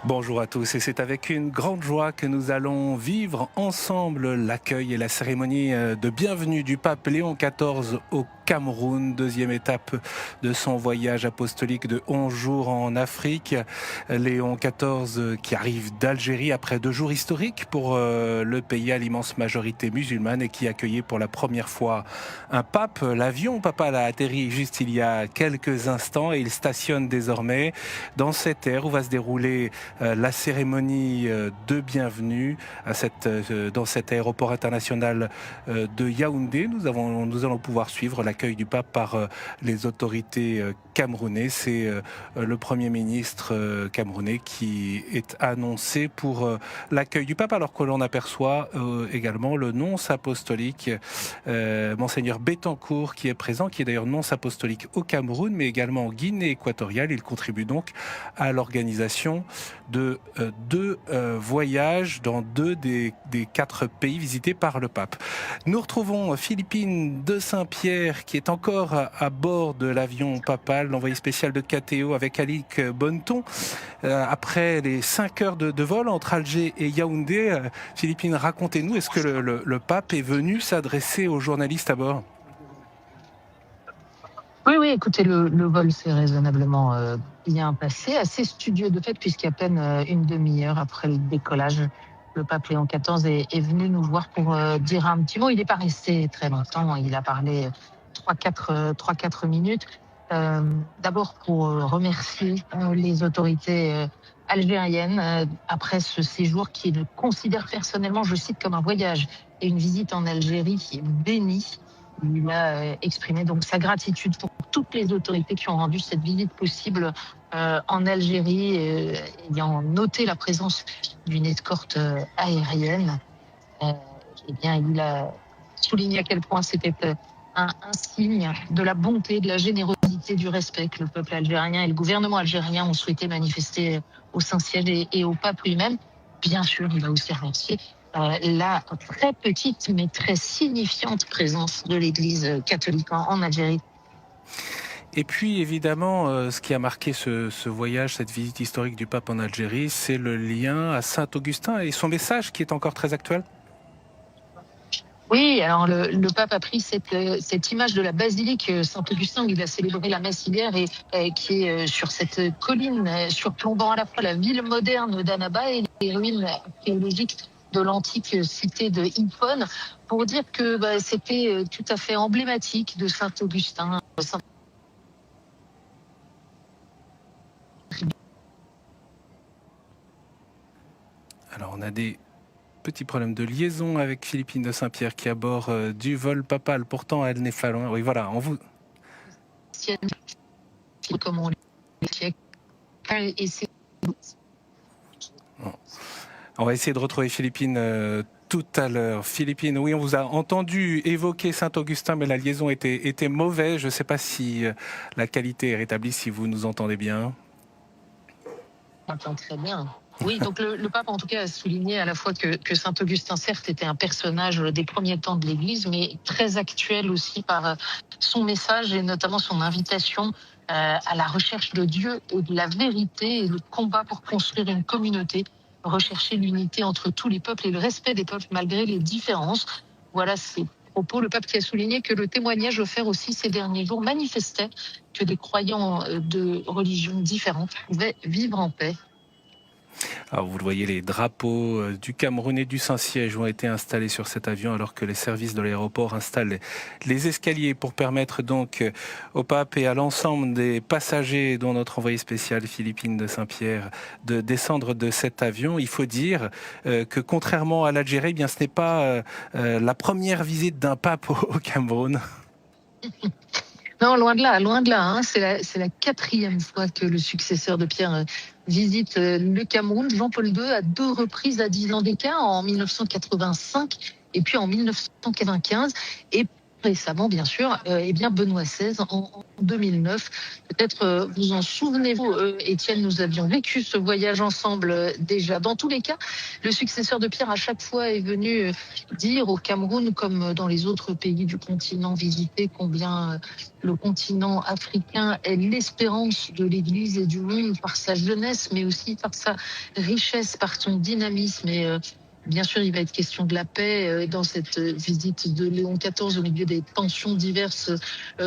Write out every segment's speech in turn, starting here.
Bonjour à tous et c'est avec une grande joie que nous allons vivre ensemble l'accueil et la cérémonie de bienvenue du pape Léon XIV au Cameroun, deuxième étape de son voyage apostolique de 11 jours en Afrique. Léon XIV qui arrive d'Algérie après 2 jours historiques pour le pays à l'immense majorité musulmane et qui accueillait pour la première fois un pape. L'avion papal a atterri juste il y a quelques instants et il stationne désormais dans cette aire où va se dérouler la cérémonie de bienvenue dans cet aéroport international de Yaoundé. Nous allons pouvoir suivre l'accueil du pape par les autorités camerounais. C'est le Premier ministre camerounais qui est annoncé pour l'accueil du pape, alors que l'on aperçoit également le nonce apostolique, Monseigneur Bettencourt, qui est présent, qui est d'ailleurs nonce apostolique au Cameroun, mais également en Guinée équatoriale. Il contribue donc à l'organisation de 2 voyages dans 2 des 4 pays visités par le pape. Nous retrouvons Philippine de Saint-Pierre qui est encore à bord de l'avion papal, l'envoyé spécial de KTO avec Alic Bonneton. Après les 5 heures de vol entre Alger et Yaoundé, Philippine, racontez-nous, est-ce que le pape est venu s'adresser aux journalistes à bord ? Oui, écoutez, le vol s'est raisonnablement bien passé, assez studieux de fait, puisqu'à peine une demi-heure après le décollage, le pape Léon XIV est venu nous voir pour dire un petit mot. Il n'est pas resté très longtemps, il a parlé 3-4 minutes. D'abord pour remercier les autorités algériennes après ce séjour qu'il considère personnellement, je cite, comme un voyage et une visite en Algérie qui est bénie. Il a exprimé donc sa gratitude pour toutes les autorités qui ont rendu cette visite possible en Algérie, ayant noté la présence d'une escorte aérienne. Eh bien, il a souligné à quel point c'était un signe de la bonté, de la générosité, du respect que le peuple algérien et le gouvernement algérien ont souhaité manifester au Saint-Siège et au pape lui-même. Bien sûr, il a aussi remercié la très petite mais très signifiante présence de l'Église catholique en Algérie. Et puis évidemment, ce qui a marqué ce voyage, cette visite historique du pape en Algérie, c'est le lien à Saint-Augustin et son message qui est encore très actuel. Oui, alors le pape a pris cette image de la basilique Saint-Augustin où il a célébré la messe hier et qui est sur cette colline surplombant à la fois la ville moderne d'Annaba et les ruines archéologiques de l'antique cité de Hippone, pour dire que c'était tout à fait emblématique de Saint-Augustin. Alors on a des petits problèmes de liaison avec Philippine de Saint-Pierre qui est à bord du vol papal. Pourtant, elle n'est pas loin. Oui, voilà, on vous... Comme on On va essayer de retrouver Philippine tout à l'heure. Philippine, oui, on vous a entendu évoquer Saint-Augustin, mais la liaison était mauvaise. Je ne sais pas si la qualité est rétablie, si vous nous entendez bien. On entend très bien. Oui, donc le pape en tout cas a souligné à la fois que Saint-Augustin certes était un personnage des premiers temps de l'Église, mais très actuel aussi par son message et notamment son invitation à la recherche de Dieu et de la vérité et le combat pour construire une communauté, rechercher l'unité entre tous les peuples et le respect des peuples malgré les différences. Voilà ces propos. Le pape qui a souligné que le témoignage offert aussi ces derniers jours manifestait que des croyants de religions différentes pouvaient vivre en paix. Alors vous le voyez, les drapeaux du Cameroun et du Saint-Siège ont été installés sur cet avion alors que les services de l'aéroport installent les escaliers pour permettre donc au pape et à l'ensemble des passagers, dont notre envoyé spécial Philippine de Saint-Pierre, de descendre de cet avion. Il faut dire que contrairement à l'Algérie, eh bien ce n'est pas la première visite d'un pape au Cameroun. Non, loin de là, loin de là. Hein. C'est la 4e fois que le successeur de Pierre visite le Cameroun. Jean-Paul II à 2 reprises à 10 ans d'écart, en 1985 et puis en 1995. Et récemment, bien sûr, Benoît XVI en 2009. Peut-être vous en souvenez-vous, Étienne, nous avions vécu ce voyage ensemble déjà. Dans tous les cas, le successeur de Pierre, à chaque fois, est venu dire au Cameroun, comme dans les autres pays du continent visité, combien le continent africain est l'espérance de l'Église et du monde par sa jeunesse, mais aussi par sa richesse, par son dynamisme. Bien sûr, il va être question de la paix dans cette visite de Léon XIV au milieu des tensions diverses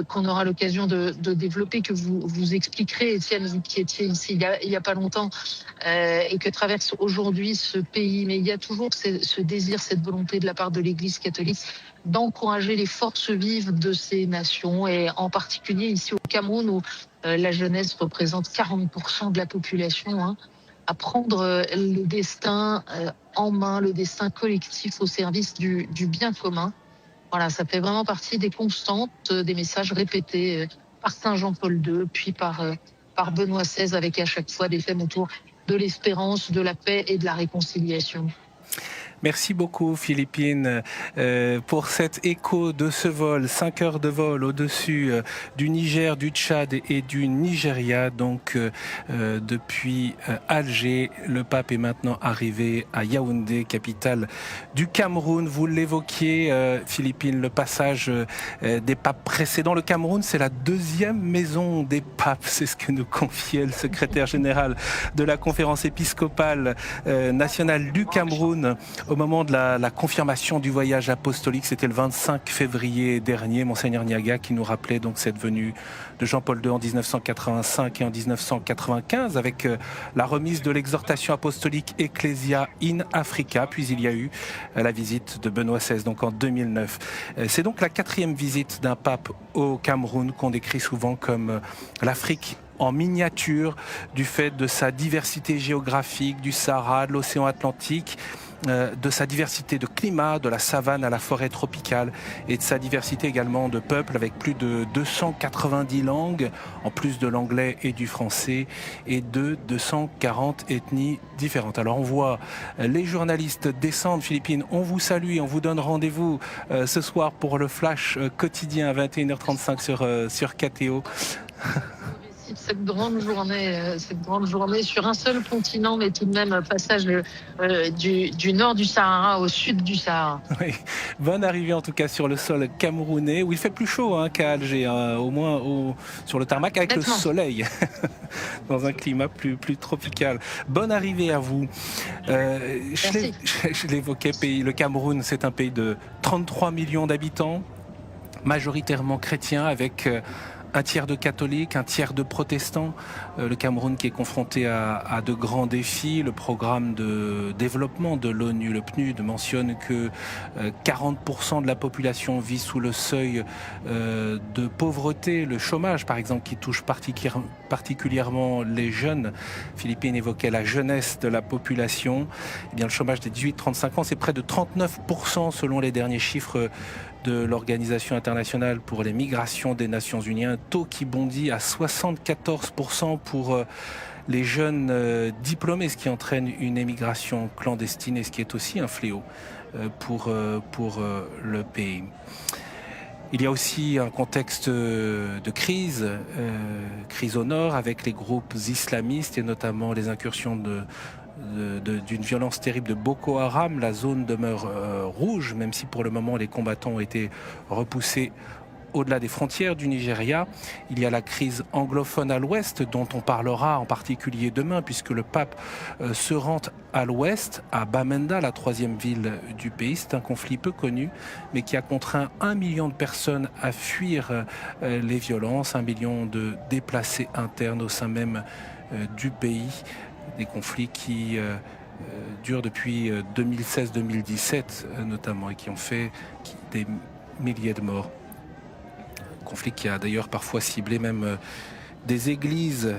qu'on aura l'occasion de développer, que vous expliquerez, Étienne, vous qui étiez ici il y a pas longtemps et que traverse aujourd'hui ce pays. Mais il y a toujours ce désir, cette volonté de la part de l'Église catholique d'encourager les forces vives de ces nations, et en particulier ici au Cameroun où la jeunesse représente 40% de la population, hein, à prendre le destin en main, le destin collectif au service du bien commun. Voilà, ça fait vraiment partie des constantes, des messages répétés par Saint Jean-Paul II, puis par Benoît XVI, avec à chaque fois des thèmes autour de l'espérance, de la paix et de la réconciliation. Merci beaucoup Philippine pour cet écho de ce vol, 5 heures de vol au-dessus du Niger, du Tchad et du Nigeria. Donc depuis Alger, le pape est maintenant arrivé à Yaoundé, capitale du Cameroun. Vous l'évoquiez Philippine, le passage des papes précédents. Le Cameroun, c'est la deuxième maison des papes, c'est ce que nous confiait le secrétaire général de la conférence épiscopale nationale du Cameroun au moment de la confirmation du voyage apostolique. C'était le 25 février dernier, Monseigneur Niaga qui nous rappelait donc cette venue de Jean-Paul II en 1985 et en 1995 avec la remise de l'exhortation apostolique Ecclesia in Africa, puis il y a eu la visite de Benoît XVI donc en 2009. C'est donc la 4e visite d'un pape au Cameroun qu'on décrit souvent comme l'Afrique en miniature du fait de sa diversité géographique, du Sahara, de l'océan Atlantique, de sa diversité de climat, de la savane à la forêt tropicale et de sa diversité également de peuples avec plus de 290 langues, en plus de l'anglais et du français, et de 240 ethnies différentes. Alors on voit les journalistes descendre, Philippine, on vous salue, on vous donne rendez-vous ce soir pour le flash quotidien à 21h35 sur KTO. Cette grande journée sur un seul continent, mais tout de même passage du nord du Sahara au sud du Sahara. Oui. Bonne arrivée en tout cas sur le sol camerounais, où il fait plus chaud qu'à Alger, au moins sur le tarmac avec le soleil, dans un climat plus tropical. Bonne arrivée à vous. Je l'évoquais, le Cameroun, c'est un pays de 33 millions d'habitants, majoritairement chrétiens, avec un tiers de catholiques, un tiers de protestants. Le Cameroun qui est confronté à de grands défis. Le programme de développement de l'ONU, le PNUD, mentionne que 40% de la population vit sous le seuil de pauvreté. Le chômage, par exemple, qui touche particulièrement les jeunes. Philippine évoquait la jeunesse de la population. Eh bien, le chômage des 18-35 ans, c'est près de 39% selon les derniers chiffres de l'Organisation internationale pour les migrations des Nations Unies, un taux qui bondit à 74% pour les jeunes diplômés, ce qui entraîne une émigration clandestine et ce qui est aussi un fléau pour le pays. Il y a aussi un contexte de crise au nord avec les groupes islamistes et notamment les incursions d'une violence terrible de Boko Haram. La zone demeure rouge, même si pour le moment les combattants ont été repoussés au-delà des frontières du Nigeria. Il y a la crise anglophone à l'ouest, dont on parlera en particulier demain, puisque le pape se rend à l'ouest, à Bamenda, la 3e ville du pays. C'est un conflit peu connu, mais qui a contraint 1 million de personnes à fuir les violences, 1 million de déplacés internes au sein même du pays. Des conflits qui durent depuis 2016-2017 notamment et qui ont fait des milliers de morts. Conflit qui a d'ailleurs parfois ciblé même des églises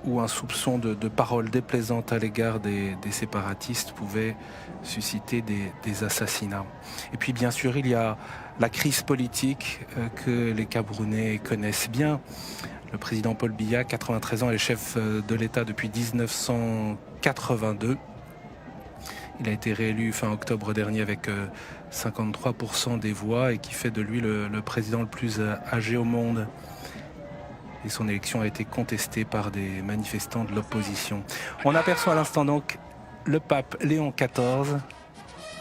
où un soupçon de paroles déplaisantes à l'égard des séparatistes pouvait susciter des assassinats. Et puis bien sûr il y a la crise politique que les Camerounais connaissent bien. Le président Paul Biya, 93 ans, est chef de l'État depuis 1982. Il a été réélu fin octobre dernier avec 53% des voix et qui fait de lui le président le plus âgé au monde. Et son élection a été contestée par des manifestants de l'opposition. On aperçoit à l'instant donc le pape Léon XIV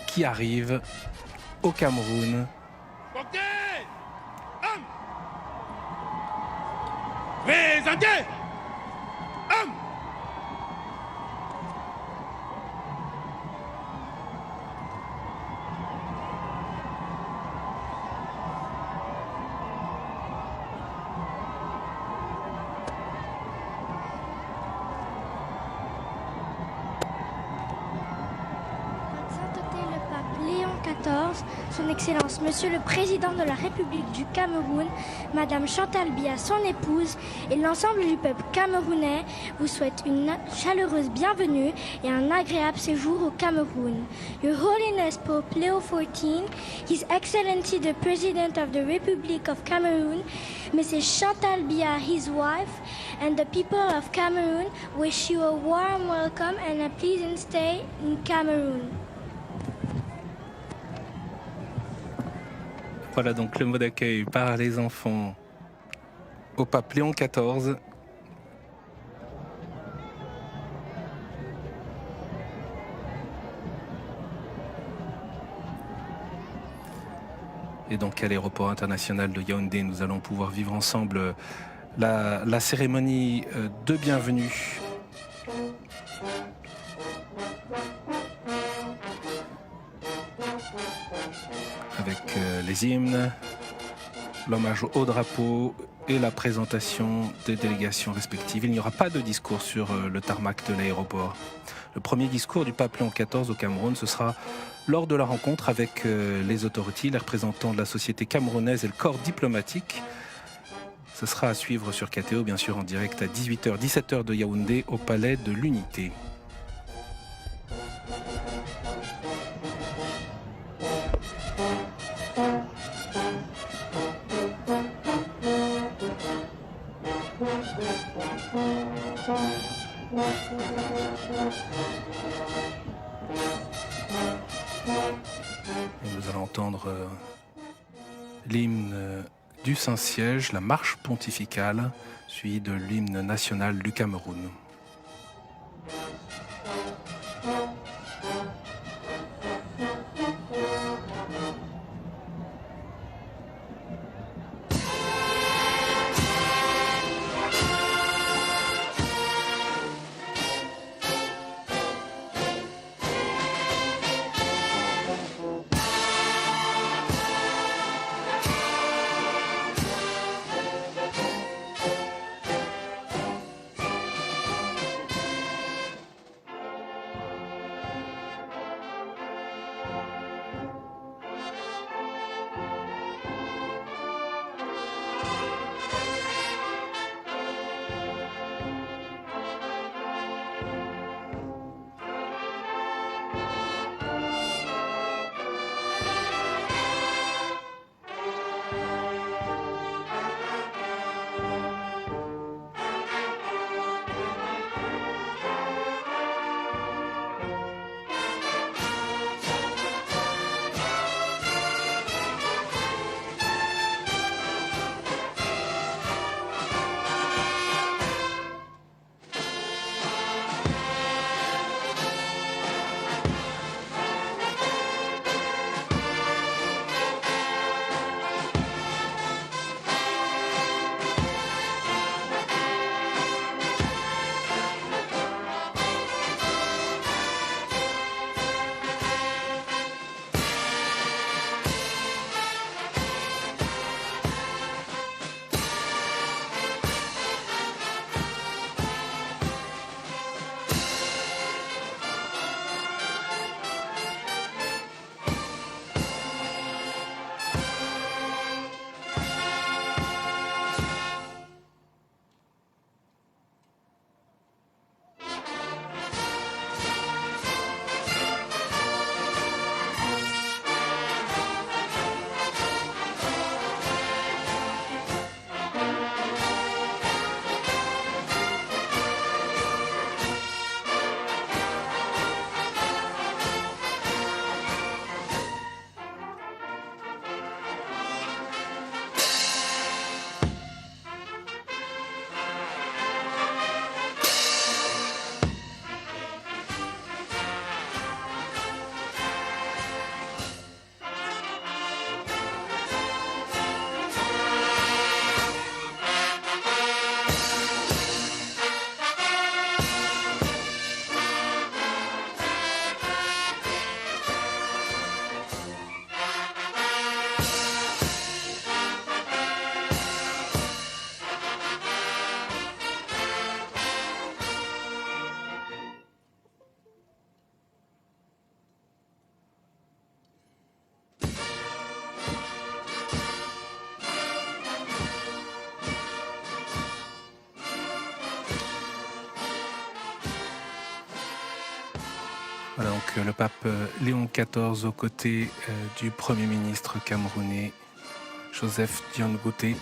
qui arrive au Cameroun. Présentez! Son Excellence, Monsieur le Président de la République du Cameroun, Madame Chantal Biya, son épouse, et l'ensemble du peuple camerounais vous souhaitent une chaleureuse bienvenue et un agréable séjour au Cameroun. Your Holiness Pope Leo XIV, His Excellency the President of the Republic of Cameroon, Mrs. Chantal Biya, his wife, and the people of Cameroon wish you a warm welcome and a pleasant stay in Cameroon. Voilà donc le mot d'accueil par les enfants au pape Léon XIV. Et donc à l'aéroport international de Yaoundé, nous allons pouvoir vivre ensemble la cérémonie de bienvenue. Avec les hymnes, l'hommage au drapeau et la présentation des délégations respectives. Il n'y aura pas de discours sur le tarmac de l'aéroport. Le premier discours du pape Léon XIV au Cameroun, ce sera lors de la rencontre avec les autorités, les représentants de la société camerounaise et le corps diplomatique. Ce sera à suivre sur KTO, bien sûr en direct à 18h, 17h de Yaoundé au Palais de l'Unité. Et nous allons entendre l'hymne du Saint-Siège, la marche pontificale, suivie de l'hymne national du Cameroun. Voilà donc le pape Léon XIV aux côtés du Premier ministre camerounais Joseph Dione Ngouté.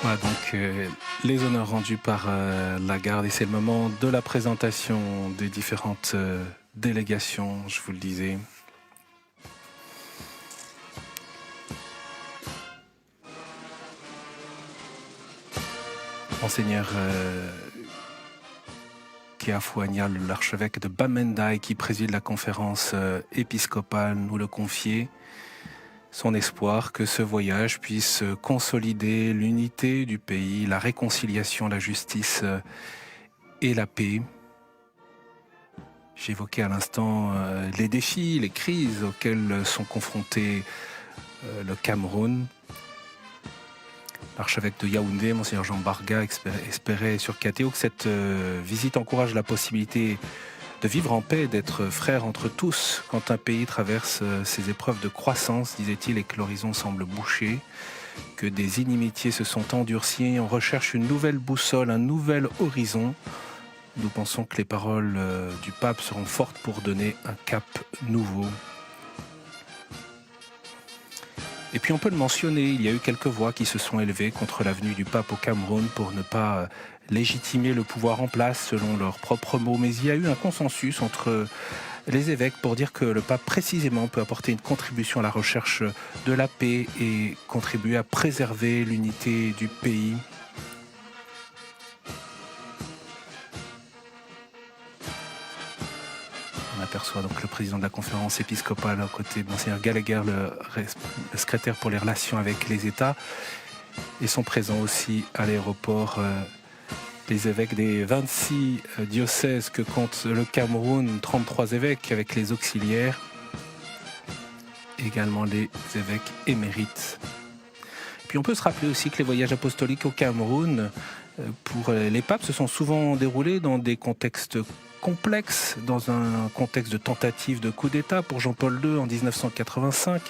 Voilà donc les honneurs rendus par la garde et c'est le moment de la présentation des différentes délégations, je vous le disais. Monseigneur Keafuanya, l'archevêque de Bamenda et qui préside la conférence épiscopale, nous le confiait. Son espoir que ce voyage puisse consolider l'unité du pays, la réconciliation, la justice et la paix. J'évoquais à l'instant les défis, les crises auxquelles sont confrontés le Cameroun. L'archevêque de Yaoundé, Monseigneur Jean Barga, espérait sur Catéo que cette visite encourage la possibilité de vivre en paix, d'être frères entre tous quand un pays traverse ces épreuves de croissance, disait-il, et que l'horizon semble bouché, que des inimitiés se sont endurcies, on recherche une nouvelle boussole, un nouvel horizon. Nous pensons que les paroles du pape seront fortes pour donner un cap nouveau. Et puis on peut le mentionner, il y a eu quelques voix qui se sont élevées contre la venue du pape au Cameroun pour ne pas légitimer le pouvoir en place selon leurs propres mots. Mais il y a eu un consensus entre les évêques pour dire que le pape précisément peut apporter une contribution à la recherche de la paix et contribuer à préserver l'unité du pays. On aperçoit donc le président de la conférence épiscopale à côté de Monseigneur Gallagher, le secrétaire pour les relations avec les États, et sont présents aussi à l'aéroport les évêques des 26 diocèses que compte le Cameroun, 33 évêques avec les auxiliaires, également les évêques émérites. Puis on peut se rappeler aussi que les voyages apostoliques au Cameroun, pour les papes, se sont souvent déroulés dans des contextes complexes, dans un contexte de tentative de coup d'État pour Jean-Paul II en 1985,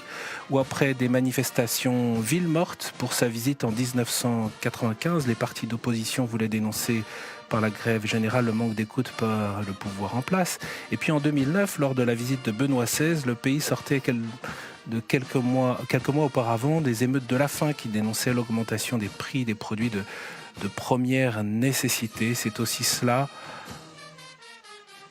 ou après des manifestations ville morte pour sa visite en 1995. Les partis d'opposition voulaient dénoncer par la grève générale le manque d'écoute par le pouvoir en place. Et puis en 2009, lors de la visite de Benoît XVI, le pays sortait quelques mois auparavant des émeutes de la faim qui dénonçaient l'augmentation des prix des produits de première nécessité. C'est aussi cela,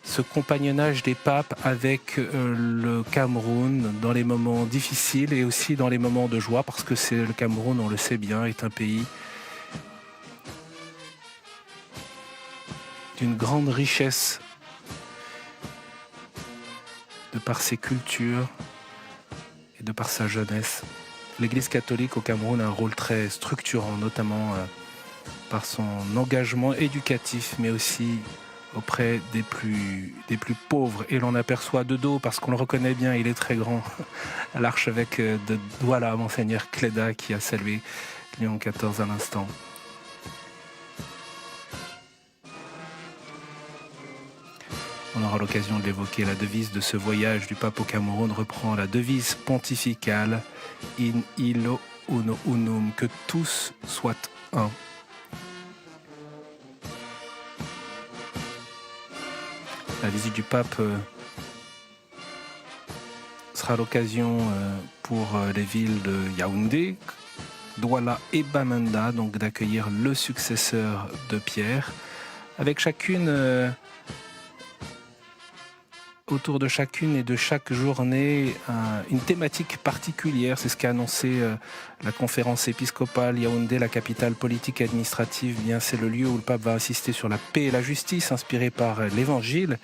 ce compagnonnage des papes avec le Cameroun dans les moments difficiles et aussi dans les moments de joie, parce que le Cameroun, on le sait bien, est un pays d'une grande richesse de par ses cultures et de par sa jeunesse. L'Église catholique au Cameroun a un rôle très structurant, notamment par son engagement éducatif, mais aussi auprès des plus pauvres. Et l'on aperçoit de dos, parce qu'on le reconnaît bien, il est très grand, l'archevêque de Douala, Monseigneur Cléda, qui a salué Léon XIV à l'instant. On aura l'occasion de l'évoquer. La devise de ce voyage du pape au Cameroun reprend la devise pontificale « In illo uno unum », que tous soient un. La visite du pape sera l'occasion pour les villes de Yaoundé, Douala et Bamenda, donc d'accueillir le successeur de Pierre, avec chacune, autour de chacune et de chaque journée, une thématique particulière. C'est ce qu'a annoncé la conférence épiscopale. Yaoundé, la capitale politique et administrative, bien c'est le lieu où le pape va insister sur la paix et la justice, inspiré par l'Évangile.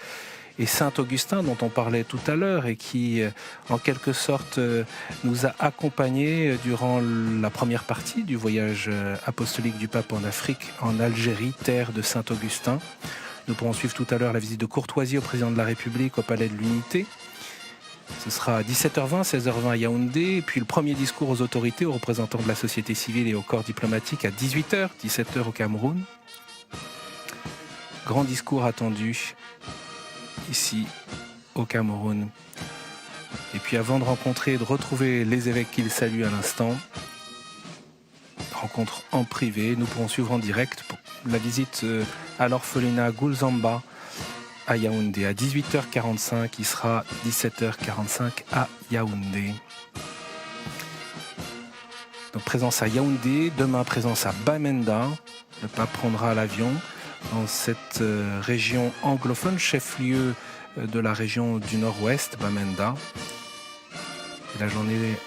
et Saint-Augustin dont on parlait tout à l'heure et qui, en quelque sorte, nous a accompagnés durant la première partie du voyage apostolique du pape en Afrique, en Algérie, terre de Saint-Augustin. Nous pourrons suivre tout à l'heure la visite de courtoisie au président de la République au Palais de l'Unité. Ce sera à 17h20, 16h20 à Yaoundé, et puis le premier discours aux autorités, aux représentants de la société civile et au corps diplomatique à 18h, 17h au Cameroun. Grand discours attendu ici au Cameroun. Et puis avant de rencontrer et de retrouver les évêques qu'il salue à l'instant, rencontre en privé, nous pourrons suivre en direct pour la visite à l'orphelinat Goulzamba à Yaoundé. À 18h45, il sera 17h45 à Yaoundé. Donc présence à Yaoundé, demain présence à Bamenda. Le pape prendra l'avion dans cette région anglophone, chef-lieu de la région du Nord-Ouest, Bamenda. Et la journée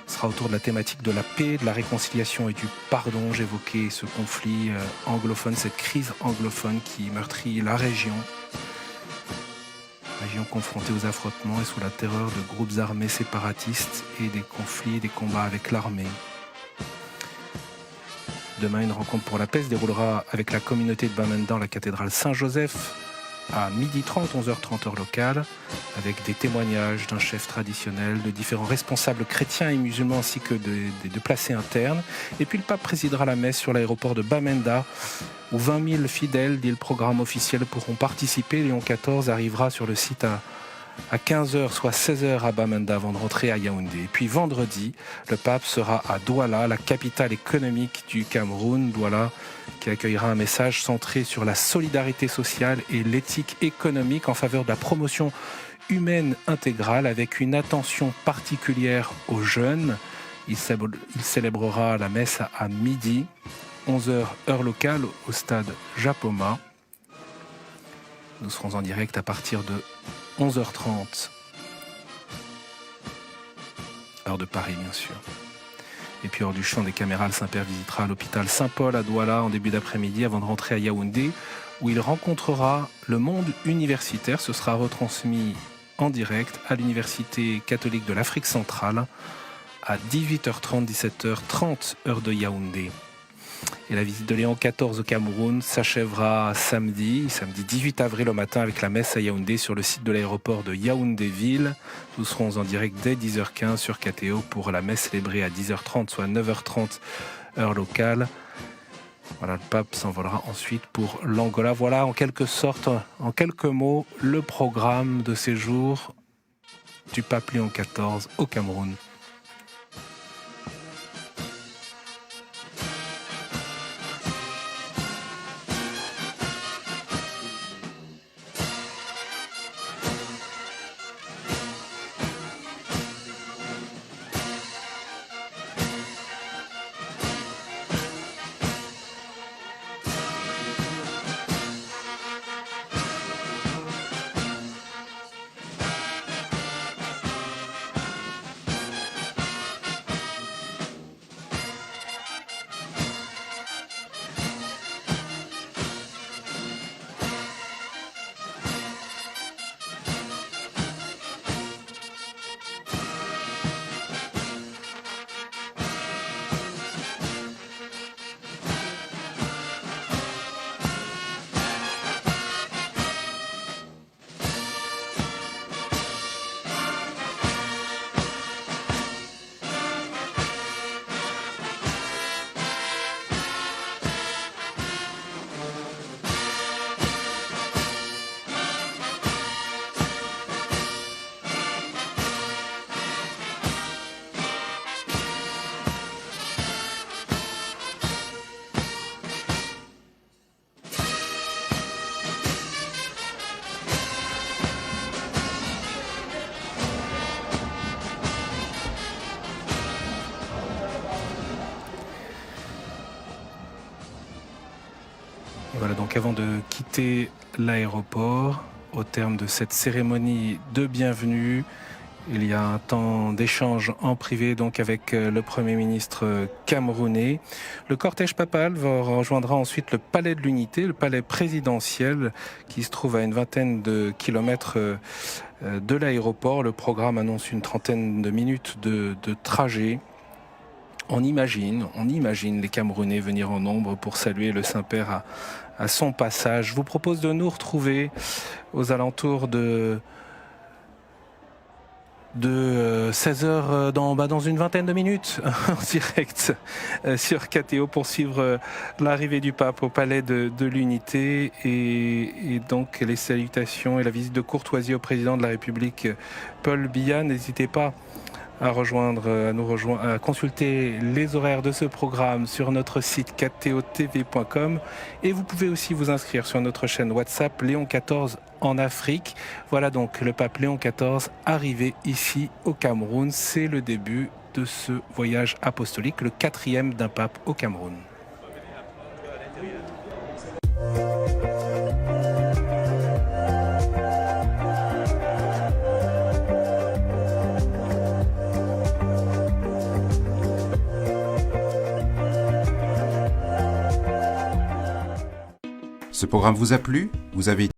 sera autour de la thématique de la paix, de la réconciliation et du pardon. J'évoquais ce conflit anglophone, cette crise anglophone qui meurtrit la région confrontée aux affrontements et sous la terreur de groupes armés séparatistes et des conflits, des combats avec l'armée. Demain, une rencontre pour la paix se déroulera avec la communauté de Bamenda dans la cathédrale Saint-Joseph à 12h30, 11h30 heure locale, avec des témoignages d'un chef traditionnel, de différents responsables chrétiens et musulmans ainsi que de placés internes. Et puis le pape présidera la messe sur l'aéroport de Bamenda, où 20 000 fidèles, dit le programme officiel, pourront participer. Léon XIV arrivera sur le site à 15h, soit 16h à Bamenda avant de rentrer à Yaoundé. Et puis vendredi, le pape sera à Douala, la capitale économique du Cameroun. Douala qui accueillera un message centré sur la solidarité sociale et l'éthique économique en faveur de la promotion humaine intégrale avec une attention particulière aux jeunes. Il célébrera la messe à midi, 11h heure locale au stade Japoma. Nous serons en direct à partir de 11h30, heure de Paris bien sûr. Et puis hors du champ des caméras, le Saint-Père visitera l'hôpital Saint-Paul à Douala en début d'après-midi avant de rentrer à Yaoundé, où il rencontrera le monde universitaire. Ce sera retransmis en direct à l'Université catholique de l'Afrique centrale à 18h30, 17h30, heure de Yaoundé. Et la visite de Léon XIV au Cameroun s'achèvera samedi 18 avril au matin avec la messe à Yaoundé sur le site de l'aéroport de Yaoundé-Ville. Nous serons en direct dès 10h15 sur KTO pour la messe célébrée à 10h30, soit 9h30 heure locale. Voilà, le pape s'envolera ensuite pour l'Angola. Voilà en quelque sorte, en quelques mots, le programme de séjour du pape Léon XIV au Cameroun. Et voilà, donc avant de quitter l'aéroport, au terme de cette cérémonie de bienvenue, Il y a un temps d'échange en privé donc avec le Premier ministre camerounais. Le cortège papal rejoindra ensuite le palais de l'Unité, le palais présidentiel qui se trouve à une vingtaine de kilomètres de l'aéroport. Le programme annonce une trentaine de minutes de trajet. On imagine les Camerounais venir en nombre pour saluer le Saint-Père à son passage. Je vous propose de nous retrouver aux alentours de 16h dans une vingtaine de minutes en direct sur KTO pour suivre l'arrivée du pape au palais de l'Unité et donc les salutations et la visite de courtoisie au président de la République Paul Biya. N'hésitez pas à consulter les horaires de ce programme sur notre site ktotv.com et vous pouvez aussi vous inscrire sur notre chaîne WhatsApp Léon XIV en Afrique. Voilà donc le pape Léon XIV arrivé ici au Cameroun. C'est le début de ce voyage apostolique, le 4e d'un pape au Cameroun. Ce programme vous a plu ? Vous avez